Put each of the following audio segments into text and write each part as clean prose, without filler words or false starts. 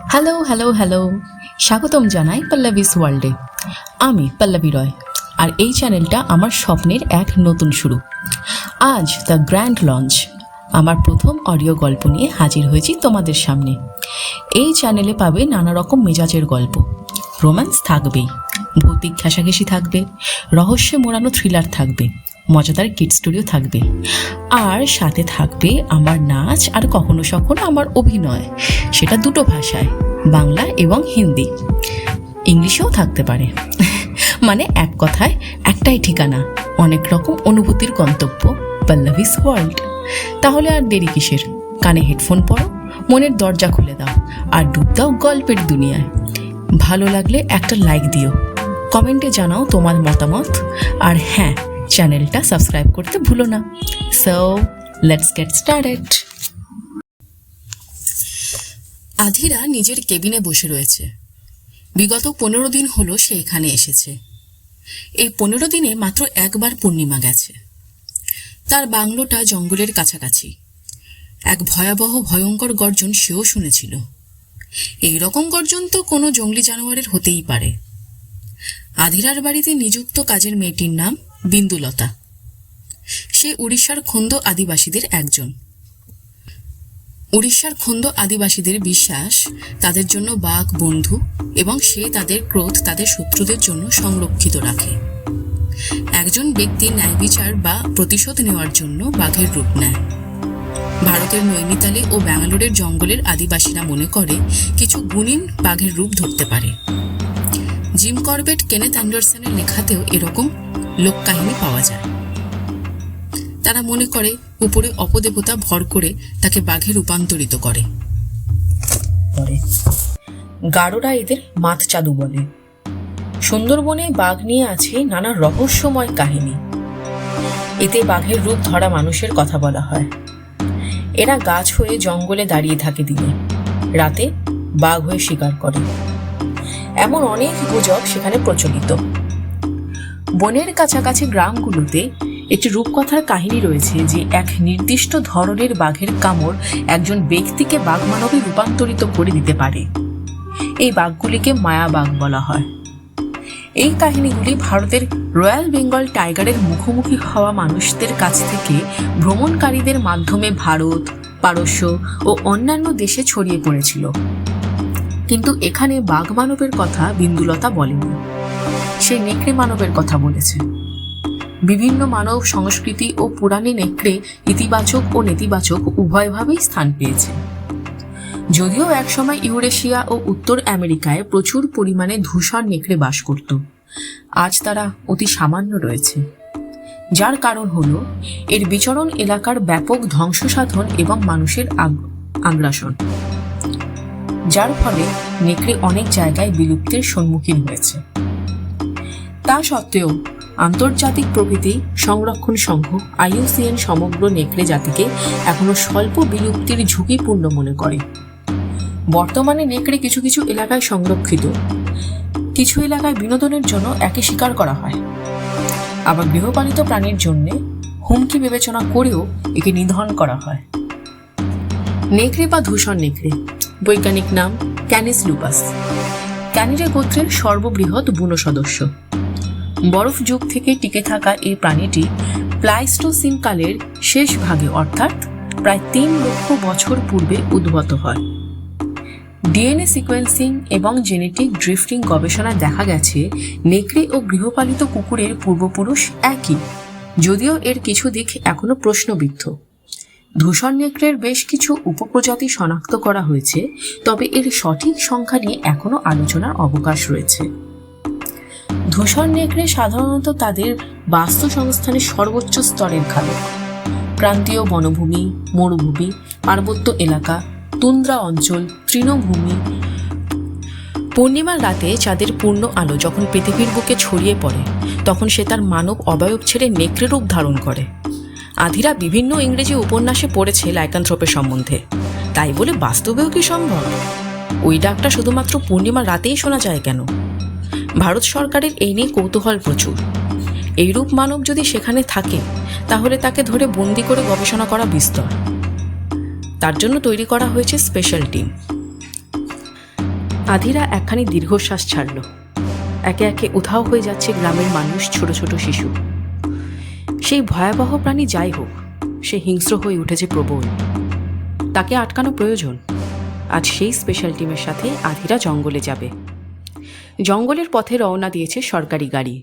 Hello hello hello, স্বাগতম জানাই পল্লবীস ওয়ার্ল্ডে। আমি পল্লবী রয়, আর এই চ্যানেলটা আমার স্বপ্নের এক নতুন শুরু। আজ দ্য গ্র্যান্ড লঞ্চ, আমার প্রথম অডিও গল্প নিয়ে হাজির হয়েছি তোমাদের সামনে। এই চ্যানেলে পাবে নানা রকম মেজাজের গল্প, রোম্যান্স থাকবেই, ভৌতিক ঘেঁষাঘেঁষি থাকবে, রহস্যে মোড়ানো থ্রিলার থাকবে, মজাদার কিড স্টোরিও থাকবে, আর সাথে থাকবে আমার নাচ আর কখনো সখনো আমার অভিনয়, সেটা দুটো ভাষায়, বাংলা এবং হিন্দি, ইংলিশেও থাকতে পারে। মানে এক কথায় একটাই ঠিকানা, অনেক রকম অনুভূতির গন্তব্য, পল্লবীস ওয়ার্ল্ড। তাহলে আর দেরি কিসের? কানে হেডফোন পরো, মনের দরজা খুলে দাও আর ডুব দাও গল্পের দুনিয়ায়। ভালো লাগলে একটা লাইক দিও, কমেন্টে জানাও তোমার মতামত, আর হ্যাঁ, চ্যানেলটা সাবস্ক্রাইব করতে ভুলো না। So let's get started. Adhira নিজের কেবিনে বসে রয়েছে। বিগত 15 দিন হলো সে এখানে এসেছে। এই 15 দিনে মাত্র একবার পূর্ণিমা গেছে। তার বাংলোটা জঙ্গলের কাছাকাছি। এক ভয়াবহ ভয়ঙ্কর গর্জন সেও শুনেছিল। এই রকম গর্জন তো কোনো জঙ্গলি জানোয়ারের হতেই পারে। আধিরার বাড়িতে নিযুক্ত কাজের মেয়েটির নাম বিন্দুলতা। সে উড়িষ্যার খোন্দ আদিবাসীদের একজন। উড়িষ্যার খোন্দ আদিবাসীদের বিশ্বাস তাদের জন্য বাঘ বন্ধু, এবং সে তাদের ক্রোধ তাদের শত্রুদের জন্য সংরক্ষিত রাখে। একজন ব্যক্তি ন্যায় বিচার বা প্রতিশোধ নেওয়ার জন্য বাঘের রূপ নেয়। ভারতের নৈনিতালে ও ব্যাঙ্গালোরের জঙ্গলের আদিবাসীরা মনে করে কিছু গুণিন বাঘের রূপ ধরতে পারে। জিম করবেট, কেনেথ অ্যান্ডারসনের লেখাতেও এরকম লোককাহিনী পাওয়া যায়। তারা মনে করে উপরে অপদেবতা ভর করে তাকে বাঘে রূপান্তরিত করে। গারোরা এদের মাথ চাদু বলে। সুন্দরবনে বাঘ নিয়ে আছে নানা রহস্যময় কাহিনী। এতে বাঘের রূপ ধরা মানুষের কথা বলা হয়। এরা গাছ হয়ে জঙ্গলে দাঁড়িয়ে থাকে দিনে, রাতে বাঘ হয়ে শিকার করে। এমন অনেক গুজব সেখানে প্রচলিত। বনের কাছাকাছি গ্রামগুলোতে একটি রূপকথার কাহিনী রয়েছে যে এক নির্দিষ্ট ধরনের বাঘের কামড় একজন ব্যক্তিকে বাঘ মানবে রূপান্তরিত করে দিতে পারে। এই বাঘগুলিকে মায়াবাঘ বলা হয়। এই কাহিনীগুলি ভারতের রয়্যাল বেঙ্গল টাইগারের মুখোমুখি হওয়া মানুষদের কাছ থেকে ভ্রমণকারীদের মাধ্যমে ভারত, পারস্য ও অন্যান্য দেশে ছড়িয়ে পড়েছিল। কিন্তু এখানে বাঘ মানবের কথা বিন্দুলতা বলেনি। সে নেকড়ে মানবের কথা বলেছে। বিভিন্ন মানব সংস্কৃতি ও পুরাণে নেকড়ে ইতিবাচক ও নেতিবাচক উভয়ভাবেই স্থান পেয়েছে। যদিও একসময় ইউরেশিয়া ও উত্তর আমেরিকায় প্রচুর পরিমাণে ধূসর নেকড়ে বাস করত, আজ তারা অতি সামান্য রয়েছে। যার কারণ হল এর বিচরণ এলাকার ব্যাপক ধ্বংসসাধন এবং মানুষের আগ্রাসন, যার ফলে নেকড়ে অনেক জায়গায় বিলুপ্তির সম্মুখীন হয়েছে। তা সত্ত্বেও আন্তর্জাতিক প্রকৃতি সংরক্ষণ সংঘ IUCN সমগ্র নেকড়ে জাতিকে এখনো স্বল্প বিলুপ্তির ঝুঁকিপূর্ণ মনে করে। বর্তমানে নেকড়ে কিছু কিছু এলাকায় সংরক্ষিত, কিছু এলাকায় বিনোদনের জন্য একে শিকার করা হয়, আবার গৃহপালিত প্রাণীর জন্য হুমকি বিবেচনা করেও একে নিধন করা হয়। নেকড়ে বা ধূসর নেকড়ে, বৈজ্ঞানিক নাম ক্যানিস লুপাস, ক্যানিডে গোত্রের সর্ববৃহৎ বুনো সদস্য। বরফ যুগ থেকে টিকে থাকা এই প্রাণীটি প্লাইস্টোসিন কালের শেষ ভাগে, অর্থাৎ প্রায় 3 লক্ষ বছর পূর্বে উদ্ভূত হয়। DNA সিকোয়েন্সিং এবং জেনেটিক ড্রিফটিং গবেষণায় দেখা গেছে নেকড়ে ও গৃহপালিত কুকুরের পূর্বপুরুষ একই, যদিও এর কিছু দিক এখনো প্রশ্নবিদ্ধ। ধূসর নেকড়ের বেশ কিছু উপপ্রজাতি শনাক্ত করা হয়েছে, তবে এর সঠিক সংখ্যা নিয়ে এখনো আলোচনার অবকাশ রয়েছে। ধূসর নেকড়ে সাধারণত তাদের বাস্তুসংস্থানের সর্বোচ্চ স্তরের খাদক। ক্রান্তীয় বনভূমি, মরুভূমি, পার্বত্য এলাকা, তুন্দ্রা অঞ্চল, তৃণভূমি। পূর্ণিমার রাতে চাঁদের পূর্ণ আলো যখন পৃথিবীর বুকে ছড়িয়ে পড়ে, তখন সে তার মানব অবয়ব ছেড়ে নেকড়ে রূপ ধারণ করে। আধিরা বিভিন্ন ইংরেজি উপন্যাসে পড়েছে লাইকান্থ্রপের সম্বন্ধে, তাই বলে বাস্তবেও কি সম্ভব? ওই ডাকটা শুধুমাত্র পূর্ণিমার রাতেই শোনা যায় কেন? ভারত সরকারের এই নিয়ে কৌতূহল প্রচুর। এইরূপ মানব যদি সেখানে থাকে, তাহলে তাকে ধরে বন্দি করে গবেষণা করা বিস্তর। তার জন্য তৈরি করা হয়েছে স্পেশাল টিম। আধিরা একখানি দীর্ঘশ্বাস ছাড়ল। একে একে উধাও হয়ে যাচ্ছে গ্রামের মানুষ, ছোট ছোট শিশু। সেই ভয়াবহ প্রাণী যাই হোক, সে হিংস্র হয়ে উঠেছে প্রবল। তাকে আটকানো প্রয়োজন। আজ সেই স্পেশাল টিমের সাথে আধিরা জঙ্গলে যাবে। জঙ্গলের পথে রওনা দিয়েছে সরকারি গাড়ি।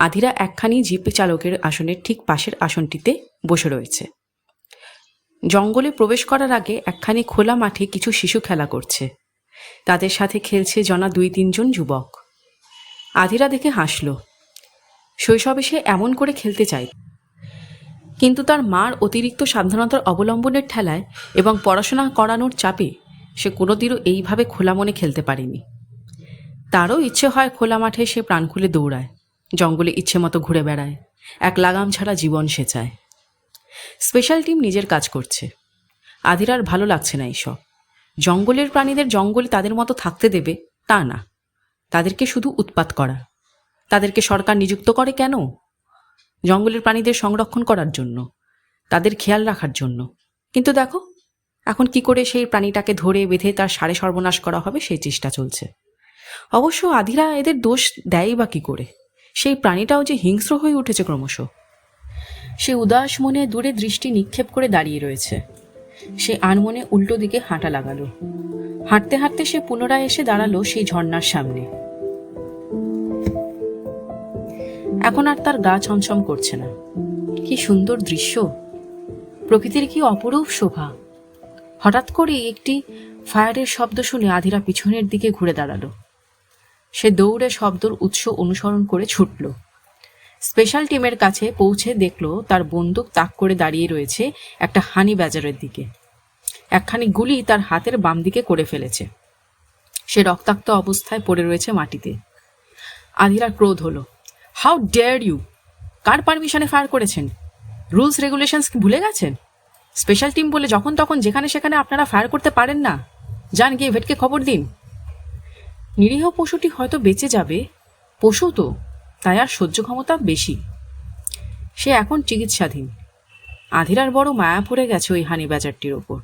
আধিরা একখানি জিপ চালকের আসনের ঠিক পাশের আসনটিতে বসে রয়েছে। জঙ্গলে প্রবেশ করার আগে একখানি খোলা মাঠে কিছু শিশু খেলা করছে। তাদের সাথে খেলছে জনা 2-3 জন যুবক। আধিরা দেখে হাসল। শৈশবে সে এমন করে খেলতে চায়, কিন্তু তার মার অতিরিক্ত সাবধানতার অবলম্বনের ঠেলায় এবং পড়াশোনা করানোর চাপে সে কোনোদিনও এইভাবে খোলা মনে খেলতে পারেনি। তারও ইচ্ছে হয় খোলা মাঠে সে প্রাণ খুলে দৌড়ায়, জঙ্গলে ইচ্ছে মতো ঘুরে বেড়ায়, এক লাগাম ছাড়া জীবন সে চায়। স্পেশাল টিম নিজের কাজ করছে। আধিরার ভালো লাগছে না এইসব। জঙ্গলের প্রাণীদের জঙ্গলে তাদের মতো থাকতে দেবে তা না, তাদেরকে শুধু উৎপাত করা। তাদেরকে সরকার নিযুক্ত করে কেন? জঙ্গলের প্রাণীদের সংরক্ষণ করার জন্য, তাদের খেয়াল রাখার জন্য। কিন্তু দেখো এখন কি করে সেই প্রাণীটাকে ধরে বেঁধে তার সাড়ে সর্বনাশ করা হবে সেই চেষ্টা চলছে। অবশ্য আধিরা এদের দোষ দেয় বা কি করে? সেই প্রাণীটাও যে হিংস্র হয়ে উঠেছে ক্রমশ। সে উদাস মনে দূরে দৃষ্টি নিক্ষেপ করে দাঁড়িয়ে রয়েছে। সে আনমনে উল্টো দিকে হাঁটা লাগালো। হাঁটতে হাঁটতে সে পুনরায় এসে দাঁড়ালো সেই ঝর্ণার সামনে। এখন আর তার গা ছমছম করছে না। কি সুন্দর দৃশ্য, প্রকৃতির কি অপরূপ শোভা। হঠাৎ করে একটি ফায়ারের শব্দ শুনে আধিরা পিছনের দিকে ঘুরে দাঁড়ালো। সে দৌড়ে শব্দর উৎস অনুসরণ করে ছুটল। স্পেশাল টিমের কাছে পৌঁছে দেখল তার বন্দুক তাক করে দাঁড়িয়ে রয়েছে একটা হানি বাজারের দিকে। একখানি গুলি তার হাতের বাম দিকে করে ফেলেছে। সে রক্তাক্ত অবস্থায় পড়ে রয়েছে মাটিতে। আধিরার ক্রোধ হলো। How dare you! কার পারমিশনে ফায়ার করেছেন? রুলস রেগুলেশনস কি ভুলে গেছেন? স্পেশাল টিম বলে যখন তখন যেখানে সেখানে আপনারা ফায়ার করতে পারেন না। যান গিয়ে ভেটকে খবর দিন। নিরীহ পশুটি হয়তো বেঁচে যাবে, পশু তো, তাই আর সহ্য ক্ষমতা বেশি। সে এখন চিকিৎসাধীন। আধিরার বড় মায়া পড়ে গেছে ওই হানি বাজারটির ওপর।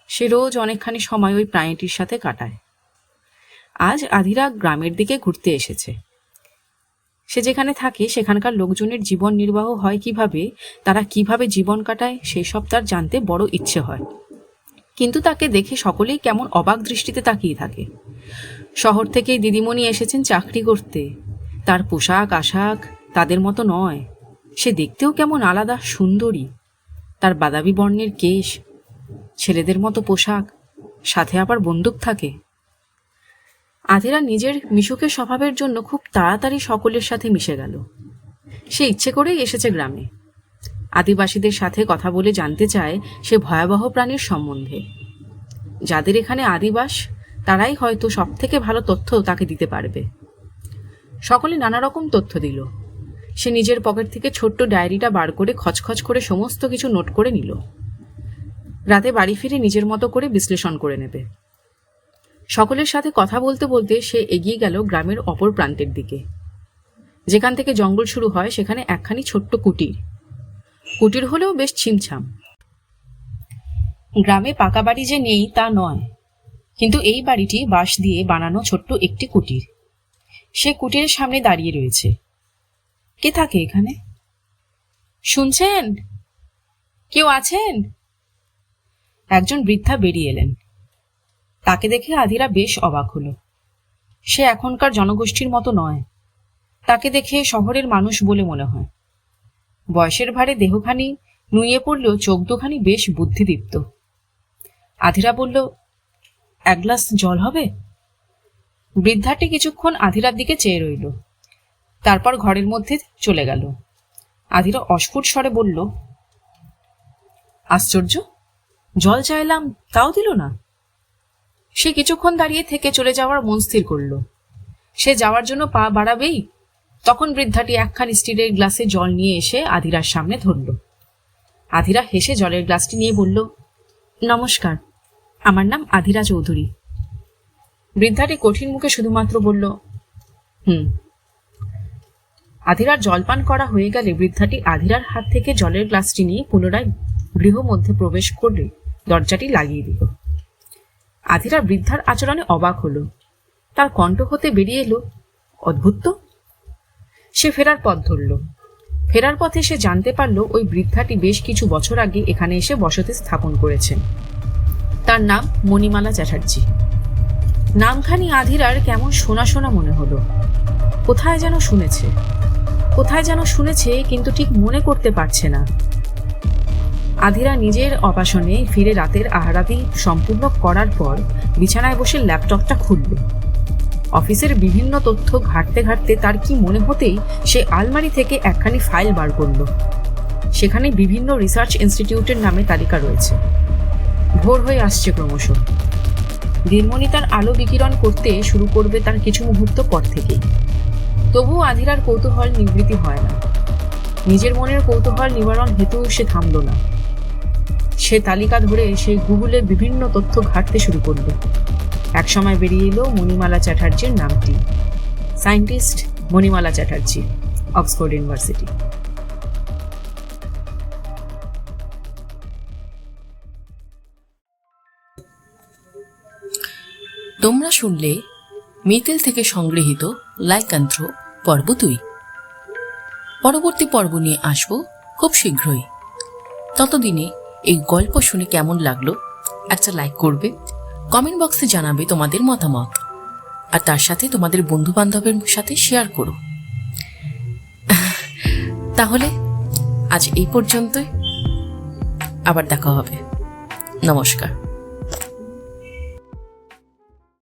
সে রোজ অনেকখানি সময় ওই প্রাণীটির সাথে কাটায়। আজ আধিরা গ্রামের দিকে ঘুরতে এসেছে। সে যেখানে থাকে সেখানকার লোকজনের জীবন নির্বাহ হয় কিভাবে, তারা কিভাবে জীবন কাটায়, সেই সব তার জানতে বড় ইচ্ছে হয়। কিন্তু তাকে দেখে সকলেই কেমন অবাক দৃষ্টিতে তাকিয়ে থাকে। শহর থেকেই দিদিমণি এসেছেন চাকরি করতে। তার পোশাক আশাক তাদের মতো নয়। সে দেখতেও কেমন আলাদা, সুন্দরী। তার বাদামি বর্ণের কেশ, ছেলেদের মতো পোশাক, সাথে আবার বন্দুক থাকে। আধিরা নিজের মিশুকের স্বভাবের জন্য খুব তাড়াতাড়ি সকলের সাথে মিশে গেল। সে ইচ্ছে করেই এসেছে গ্রামে। আদিবাসীদের সাথে কথা বলে জানতে চায় সে ভয়াবহ প্রাণীর সম্বন্ধে। যাদের এখানে আদিবাস, তারাই হয়তো সব থেকে ভালো তথ্য তাকে দিতে পারবে। সকলে নানা রকম তথ্য দিল। সে নিজের পকেট থেকে ছোট্ট ডায়েরিটা বার করে খচখচ করে সমস্ত কিছু নোট করে নিল। রাতে বাড়ি ফিরে নিজের মতো করে বিশ্লেষণ করে নেবে। সকলের সাথে কথা বলতে বলতে সে এগিয়ে গেল গ্রামের অপর প্রান্তের দিকে। যেখান থেকে জঙ্গল শুরু হয় সেখানে একখানি ছোট্ট কুটির। কুটির হলেও বেশ ছিমছাম। গ্রামে পাকা বাড়ি যে নেই তা নয়, কিন্তু এই বাড়িটি বাঁশ দিয়ে বানানো ছোট্ট একটি কুটির। সে কুটিরের সামনে দাঁড়িয়ে রয়েছে। কে থাকে এখানে? শুনছেন? কেউ আছেন? একজন বৃদ্ধা বেরিয়ে এলেন। তাকে দেখে আধিরা বেশ অবাক হলো। সে এখনকার জনগোষ্ঠীর মতো নয়। তাকে দেখে শহরের মানুষ বলে মনে হয়। বয়সের ভারে দেহখানি নুয়ে পড়লেও চোখ দুখানি বেশ বুদ্ধিদীপ্ত। আধিরা বলল, এক গ্লাস জল হবে? বৃদ্ধাটি কিছুক্ষণ আধিরার দিকে চেয়ে রইল, তারপর ঘরের মধ্যে চলে গেল। আধিরা অস্ফুট স্বরে বলল, আশ্চর্য, জল চাইলাম তাও দিল না। সে কিছুক্ষণ দাঁড়িয়ে থেকে চলে যাওয়ার মন স্থির করল। সে যাওয়ার জন্য পা বাড়াবেই তখন বৃদ্ধাটি একখানি স্টিলের গ্লাসে জল নিয়ে এসে আধিরার সামনে ধরল। আধিরা হেসে জলের গ্লাসটি নিয়ে বলল, নমস্কার, আমার নাম আধিরা চৌধুরী। বৃদ্ধাটি কঠিন মুখে শুধুমাত্র বলল, আধিরার জলপান করা হয়ে গেলে বৃদ্ধাটি আধিরার হাত থেকে জলের গ্লাসটি নিয়ে পুনরায় গৃহ মধ্যে প্রবেশ করলে দরজাটি লাগিয়ে দিল। আধিরা বৃদ্ধার আচরণে অবাক হলো। তার কণ্ঠ হতে বেরিয়ে এলো, অদ্ভুত তো। সে ফেরার পথ ধরল। ফেরার পথে সে জানতে পারল ওই বৃদ্ধাটি বেশ কিছু বছর আগে এখানে এসে বসতি স্থাপন করেছেন। তার নাম মণিমালা চ্যাটার্জি। নামখানি আধিরার কেমন শোনা শোনা মনে হলো। কোথায় যেন শুনেছে, কিন্তু ঠিক মনে করতে পারছে না। আধিরা নিজের অবাসনে ফিরে রাতের আহারাদি সম্পূর্ণ করার পর বিছানায় বসে ল্যাপটপটা খুলল। অফিসের বিভিন্ন তথ্য ঘাঁটতে ঘাঁটতে তার কি মনে হতেই সে আলমারি থেকে একখানি ফাইল বার করল। সেখানে বিভিন্ন রিসার্চ ইনস্টিটিউটের নামে তালিকা রয়েছে। ভোর হয়ে আসছে ক্রমশ। দিনমণি তার আলো বিকিরণ করতে শুরু করবে তার কিছু মুহূর্ত পর থেকেই। তবুও আধিরার কৌতূহল নিবৃত্তি হয় না। নিজের মনের কৌতূহল নিবারণ হেতু সে থামল না। সে তালিকা ধরে সেই গুগলে বিভিন্ন তথ্য ঘাঁটতে শুরু করল। একসময় বেরিয়ে এলো মণিমালা চ্যাটার্জির নামটি। Scientist Manimala Chatterjee, Oxford university. তোমরা শুনলে মিতেল থেকে সংগৃহীত লাইকান্থ্রো পর্ব 2। পরবর্তী পর্ব নিয়ে আসবো খুব শীঘ্রই। ততদিনে এই গল্প শুনে কেমন লাগলো একটা লাইক করবে, কমেন্ট বক্সে জানাবে তোমাদের মতামত, আর তার সাথে তোমাদের বন্ধু বান্ধবের সাথে শেয়ার করো। তাহলে আজ এই পর্যন্তই, আবার দেখা হবে। নমস্কার।